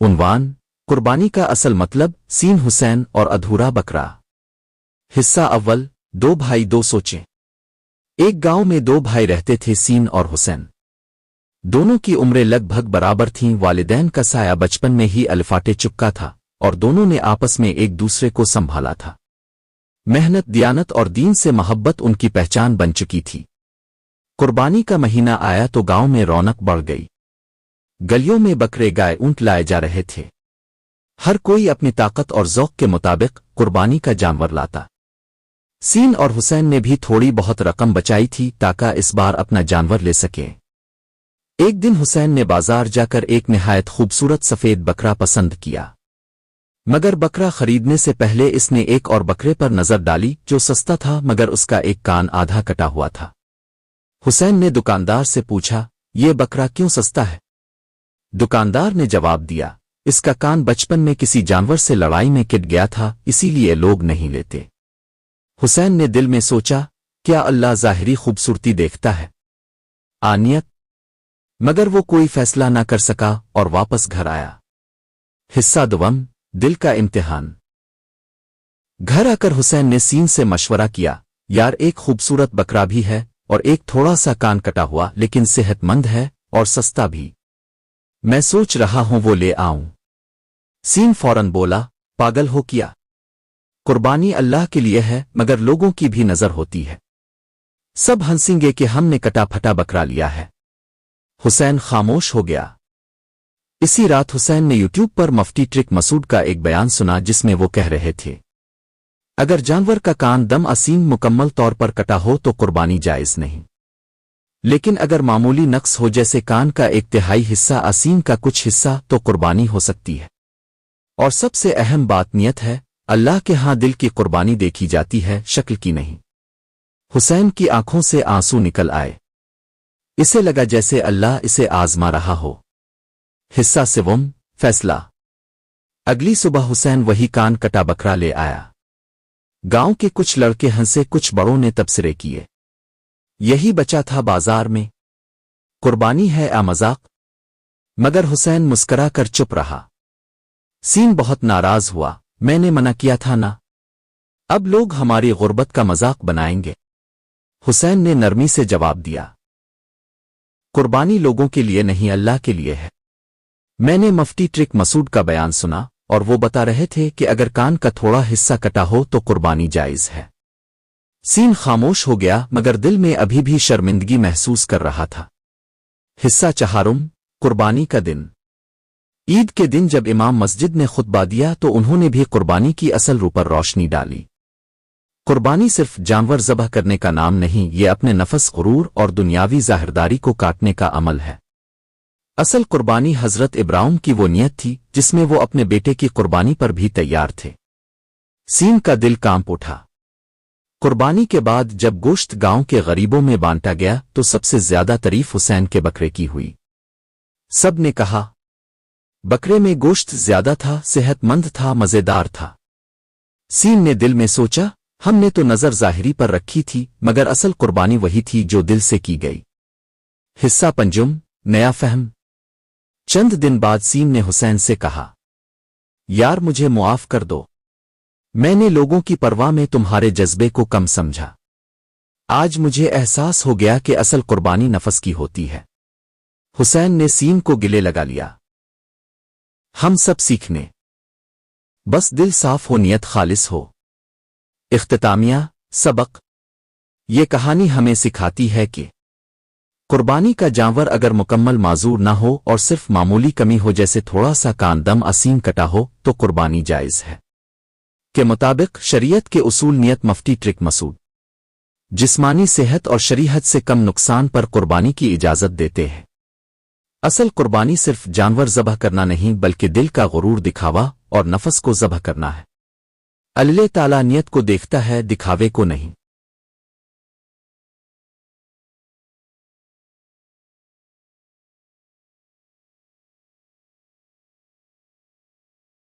عنوان: قربانی کا اصل مطلب، سین حسین اور ادھورا بکرا۔ حصہ اول: دو بھائی دو سوچیں۔ ایک گاؤں میں دو بھائی رہتے تھے، سین اور حسین۔ دونوں کی عمریں لگ بھگ برابر تھیں۔ والدین کا سایہ بچپن میں ہی الفاٹے چکا تھا اور دونوں نے آپس میں ایک دوسرے کو سنبھالا تھا۔ محنت، دیانت اور دین سے محبت ان کی پہچان بن چکی تھی۔ قربانی کا مہینہ آیا تو گاؤں میں رونق بڑھ گئی۔ گلیوں میں بکرے، گائے، اونٹ لائے جا رہے تھے۔ ہر کوئی اپنی طاقت اور ذوق کے مطابق قربانی کا جانور لاتا۔ سین اور حسین نے بھی تھوڑی بہت رقم بچائی تھی تاکہ اس بار اپنا جانور لے سکیں۔ ایک دن حسین نے بازار جا کر ایک نہایت خوبصورت سفید بکرا پسند کیا، مگر بکرا خریدنے سے پہلے اس نے ایک اور بکرے پر نظر ڈالی جو سستا تھا مگر اس کا ایک کان آدھا کٹا ہوا تھا۔ حسین نے دکاندار سے پوچھا، یہ بکرا کیوں سستا ہے؟ دکاندار نے جواب دیا، اس کا کان بچپن میں کسی جانور سے لڑائی میں کٹ گیا تھا، اسی لیے لوگ نہیں لیتے۔ حسین نے دل میں سوچا، کیا اللہ ظاہری خوبصورتی دیکھتا ہے؟ آنیت؟ مگر وہ کوئی فیصلہ نہ کر سکا اور واپس گھر آیا۔ حصہ دوم: دل کا امتحان۔ گھر آ کر حسین نے سین سے مشورہ کیا، یار ایک خوبصورت بکرا بھی ہے اور ایک تھوڑا سا کان کٹا ہوا لیکن صحت مند ہے اور سستا بھی۔ میں سوچ رہا ہوں وہ لے آؤں۔ سین فوراً بولا، پاگل ہو کیا؟ قربانی اللہ کے لیے ہے مگر لوگوں کی بھی نظر ہوتی ہے۔ سب ہنسیں گے کہ ہم نے کٹا پھٹا بکرا لیا ہے۔ حسین خاموش ہو گیا۔ اسی رات حسین نے یوٹیوب پر مفتی ٹرک مسعود کا ایک بیان سنا جس میں وہ کہہ رہے تھے، اگر جانور کا کان دم اسین مکمل طور پر کٹا ہو تو قربانی جائز نہیں، لیکن اگر معمولی نقص ہو جیسے کان کا ایک تہائی حصہ، اسین کا کچھ حصہ، تو قربانی ہو سکتی ہے۔ اور سب سے اہم بات نیت ہے، اللہ کے ہاں دل کی قربانی دیکھی جاتی ہے، شکل کی نہیں۔ حسین کی آنکھوں سے آنسو نکل آئے۔ اسے لگا جیسے اللہ اسے آزما رہا ہو۔ حصہ سوم: فیصلہ۔ اگلی صبح حسین وہی کان کٹا بکرا لے آیا۔ گاؤں کے کچھ لڑکے ہنسے، کچھ بڑوں نے تبصرے کیے، یہی بچا تھا بازار میں، قربانی ہے یا مذاق؟ مگر حسین مسکرا کر چپ رہا۔ سین بہت ناراض ہوا، میں نے منع کیا تھا نا، اب لوگ ہماری غربت کا مذاق بنائیں گے۔ حسین نے نرمی سے جواب دیا، قربانی لوگوں کے لیے نہیں، اللہ کے لیے ہے۔ میں نے مفتی ٹرک مسعود کا بیان سنا اور وہ بتا رہے تھے کہ اگر کان کا تھوڑا حصہ کٹا ہو تو قربانی جائز ہے۔ سین خاموش ہو گیا مگر دل میں ابھی بھی شرمندگی محسوس کر رہا تھا۔ حصہ چہارم: قربانی کا دن۔ عید کے دن جب امام مسجد نے خطبہ دیا تو انہوں نے بھی قربانی کی اصل روح پر روشنی ڈالی۔ قربانی صرف جانور ذبح کرنے کا نام نہیں، یہ اپنے نفس، غرور اور دنیاوی ظاہرداری کو کاٹنے کا عمل ہے۔ اصل قربانی حضرت ابراہیم کی وہ نیت تھی جس میں وہ اپنے بیٹے کی قربانی پر بھی تیار تھے۔ سین کا دل کانپ اٹھا۔ قربانی کے بعد جب گوشت گاؤں کے غریبوں میں بانٹا گیا تو سب سے زیادہ تعریف حسین کے بکرے کی ہوئی۔ سب نے کہا، بکرے میں گوشت زیادہ تھا، صحت مند تھا، مزیدار تھا۔ سین نے دل میں سوچا، ہم نے تو نظر ظاہری پر رکھی تھی مگر اصل قربانی وہی تھی جو دل سے کی گئی۔ حصہ پنجم: نیا فہم۔ چند دن بعد سین نے حسین سے کہا، یار مجھے معاف کر دو، میں نے لوگوں کی پرواہ میں تمہارے جذبے کو کم سمجھا۔ آج مجھے احساس ہو گیا کہ اصل قربانی نفس کی ہوتی ہے۔ حسین نے سین کو گلے لگا لیا، ہم سب سیکھنے، بس دل صاف ہو، نیت خالص ہو۔ اختتامیہ سبق: یہ کہانی ہمیں سکھاتی ہے کہ قربانی کا جانور اگر مکمل معذور نہ ہو اور صرف معمولی کمی ہو جیسے تھوڑا سا کان دم اسین کٹا ہو تو قربانی جائز ہے۔ کے مطابق شریعت کے اصول، نیت مفتی ٹرک مسعود۔ جسمانی صحت اور شریعت سے کم نقصان پر قربانی کی اجازت دیتے ہیں۔ اصل قربانی صرف جانور ذبح کرنا نہیں بلکہ دل کا غرور، دکھاوا اور نفس کو ذبح کرنا ہے۔ اللہ تعالیٰ نیت کو دیکھتا ہے، دکھاوے کو نہیں۔